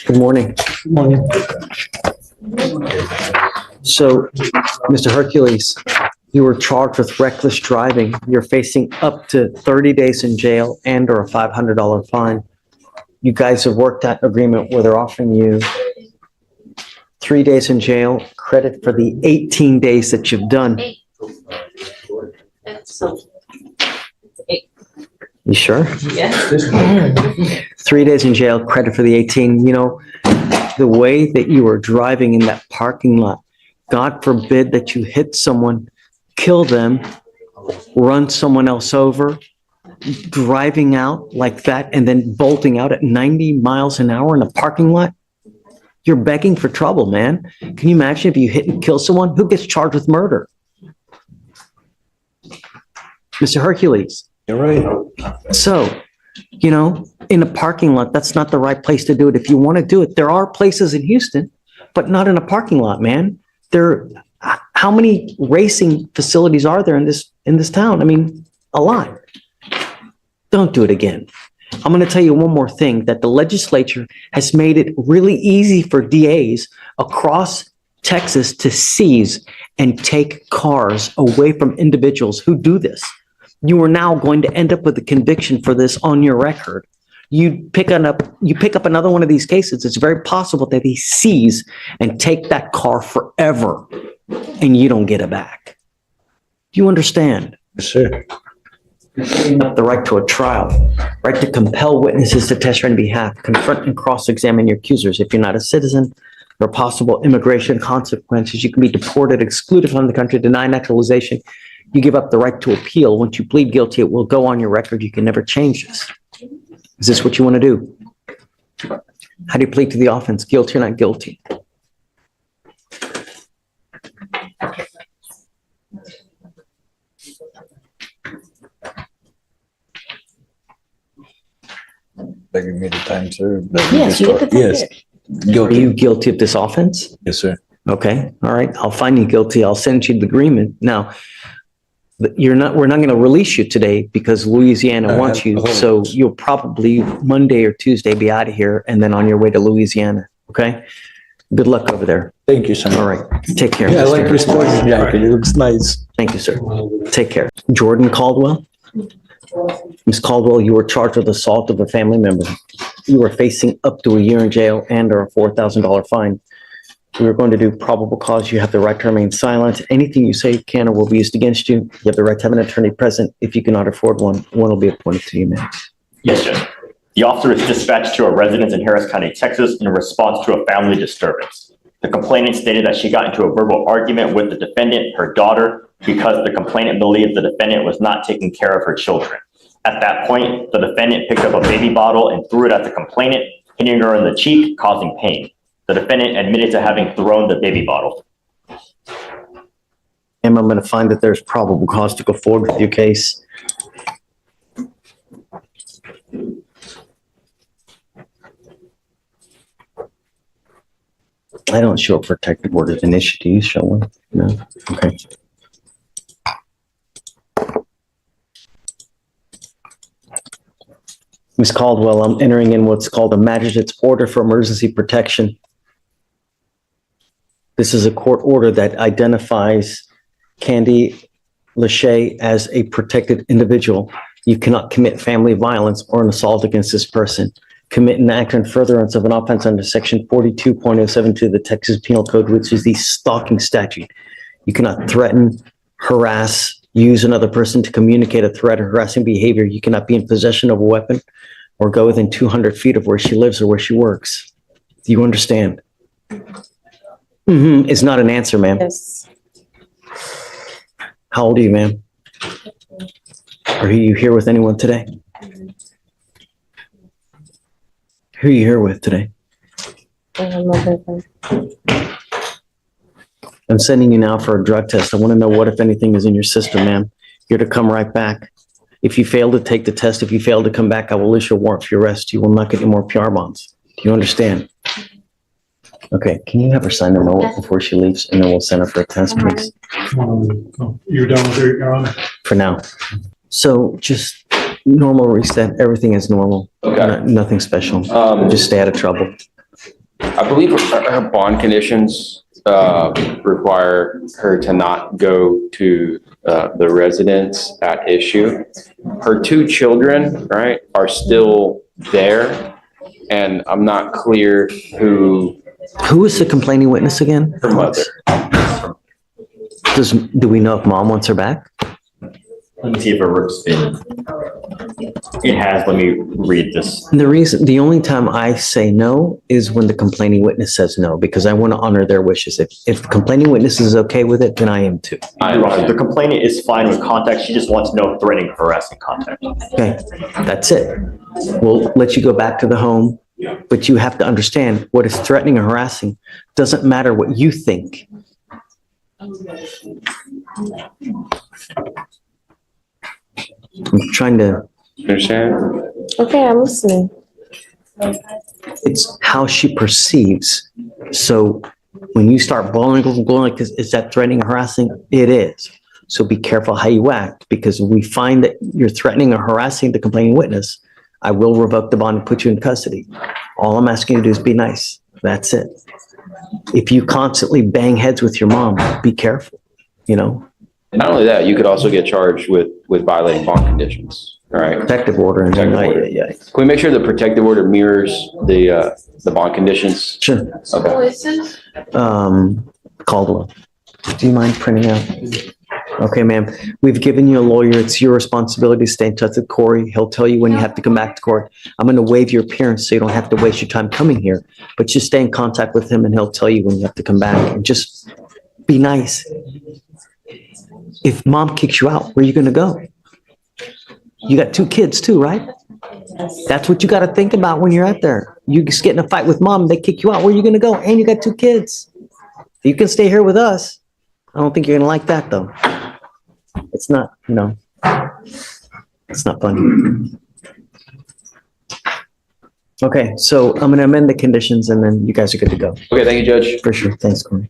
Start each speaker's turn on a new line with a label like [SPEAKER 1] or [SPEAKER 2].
[SPEAKER 1] Good morning.
[SPEAKER 2] Good morning.
[SPEAKER 1] So, Mr. Hercules, you were charged with reckless driving. You're facing up to 30 days in jail and or a $500 fine. You guys have worked out an agreement where they're offering you 3 days in jail, credit for the 18 days that you've done. You sure?
[SPEAKER 3] Yeah.
[SPEAKER 1] 3 days in jail, credit for the 18. You know, the way that you were driving in that parking lot, God forbid that you hit someone, kill them, run someone else over, driving out like that and then bolting out at 90 miles an hour in a parking lot. You're begging for trouble, man. Can you imagine if you hit and kill someone? Who gets charged with murder? Mr. Hercules.
[SPEAKER 2] You're right.
[SPEAKER 1] So, you know, in a parking lot, that's not the right place to do it. If you want to do it, there are places in Houston, but not in a parking lot, man. How many racing facilities are there in this town? I mean, a lot. Don't do it again. I'm going to tell you one more thing, that the legislature has made it really easy for DAs across Texas to seize and take cars away from individuals who do this. You are now going to end up with a conviction for this on your record. You pick up another one of these cases, it's very possible that he seize and take that car forever and you don't get it back. Do you understand?
[SPEAKER 2] Yes, sir.
[SPEAKER 1] The right to a trial, right to compel witnesses to testify on behalf, confront and cross-examine your accusers. If you're not a citizen, there are possible immigration consequences. You can be deported, excluded from the country, denied naturalization. You give up the right to appeal. Once you plead guilty, it will go on your record. You can never change this. Is this what you want to do? How do you plead to the offense? Guilty or not guilty?
[SPEAKER 2] Begging me the time served.
[SPEAKER 3] Yes, you get the time
[SPEAKER 2] Yes.
[SPEAKER 1] Are
[SPEAKER 2] Guilty.
[SPEAKER 1] you guilty of this offense?
[SPEAKER 2] Yes, sir.
[SPEAKER 1] Okay, all right. I'll find you guilty. I'll send you the agreement. Now, we're not going to release you today because Louisiana wants you. So you'll probably Monday or Tuesday be out of here and then on your way to Louisiana. Okay? Good luck over there.
[SPEAKER 2] Thank you, sir.
[SPEAKER 1] All right. Take care.
[SPEAKER 2] Yeah, I
[SPEAKER 1] Mr.
[SPEAKER 2] like your sports jacket. It looks nice.
[SPEAKER 1] Thank you, sir. Take care. Jordan Caldwell? Ms. Caldwell, you were charged with assault of a family member. You are facing up to a year in jail and or a $4,000 fine. We are going to do probable cause. You have the right to remain silent. Anything you say can or will be used against you. You have the right to have an attorney present. If you cannot afford one will be appointed to you, ma'am.
[SPEAKER 4] Yes, Judge. The officer is dispatched to a residence in Harris County, Texas, in response to a family disturbance. The complainant stated that she got into a verbal argument with the defendant, her daughter, because the complainant believed the defendant was not taking care of her children. At that point, the defendant picked up a baby bottle and threw it at the complainant, hitting her in the cheek, causing pain. The defendant admitted to having thrown the baby bottle.
[SPEAKER 1] Ma'am, I'm going to find that there's probable cause to go forward with your case. I don't show a protective order of initiative. Do you show one? No? Okay. Ms. Caldwell, I'm entering in what's called a magistrate's order for emergency protection. This is a court order that identifies Candy Lachey as a protected individual. You cannot commit family violence or an assault against this person. Commit an act in furtherance of an offense under section 42.072 of the Texas Penal Code, which is the stalking statute. You cannot threaten, harass, use another person to communicate a threat or harassing behavior. You cannot be in possession of a weapon or go within 200 feet of where she lives or where she works. Do you understand? It's not an answer, ma'am.
[SPEAKER 3] Yes.
[SPEAKER 1] How old are you, ma'am? Are you here with anyone today? Who are you here with today? I'm sending you now for a drug test. I want to know what, if anything, is in your system, ma'am. You're to come right back. If you fail to take the test, if you fail to come back, I will issue a warrant for your arrest. You will not get any more PR bonds. Do you understand? Okay, can you have her sign the note before she leaves, and then we'll send her for a test, please?
[SPEAKER 5] You're done with it, Your Honor?
[SPEAKER 1] For now. So just Normal reset, everything is normal.
[SPEAKER 5] Okay.
[SPEAKER 1] Nothing special. Just stay out of trouble.
[SPEAKER 5] I believe her bond conditions require her to not go to the residence at issue. Her two children, right, are still there, and I'm not clear who
[SPEAKER 1] Who is the complaining witness again?
[SPEAKER 5] her mother.
[SPEAKER 1] Do we know if mom wants her back?
[SPEAKER 4] Let me see if it has, let me read this.
[SPEAKER 1] And the only time I say no is when the complaining witness says no, because I want to honor their wishes. If the complaining witness is okay with it, then I am too.
[SPEAKER 5] I
[SPEAKER 4] Your Honor, the
[SPEAKER 5] understand.
[SPEAKER 4] complainant is fine with contact. She just wants no threatening, harassing contact.
[SPEAKER 1] Okay, that's it. We'll let you go back to the home, but you have to understand what is threatening or harassing. Doesn't matter what you think. I'm trying to,
[SPEAKER 5] You understand?
[SPEAKER 3] Okay, I'm listening.
[SPEAKER 1] it's how she perceives. So when you start going like this, is that threatening or harassing? It is. So be careful how you act, because if we find that you're threatening or harassing the complaining witness, I will revoke the bond and put you in custody. All I'm asking you to do is be nice. That's it. If you constantly bang heads with your mom, be careful, you know,
[SPEAKER 5] Not only that, you could also get charged with violating bond conditions, all right?
[SPEAKER 1] protective order and
[SPEAKER 5] Protective order.
[SPEAKER 1] yeah.
[SPEAKER 5] Can we make sure the protective order mirrors the bond conditions?
[SPEAKER 1] Sure.
[SPEAKER 5] Okay.
[SPEAKER 3] is this?
[SPEAKER 1] Caldwell. Do you mind printing out? Okay, ma'am. We've given you a lawyer. It's your responsibility to stay in touch with Corey. He'll tell you when you have to come back to court. I'm going to waive your appearance so you don't have to waste your time coming here, but just stay in contact with him and he'll tell you when you have to come back, and just be nice. If mom kicks you out, where are you going to go? You got 2 kids too, right? That's what you got to think about when you're out there. You just get in a fight with mom, they kick you out. Where are you going to go? And you got 2 kids. You can stay here with us. I don't think you're going to like that though. It's not, it's not funny. Okay, so I'm going to amend the conditions and then you guys are good to go.
[SPEAKER 5] Okay, thank you, Judge.
[SPEAKER 1] For sure. Thanks, Corey.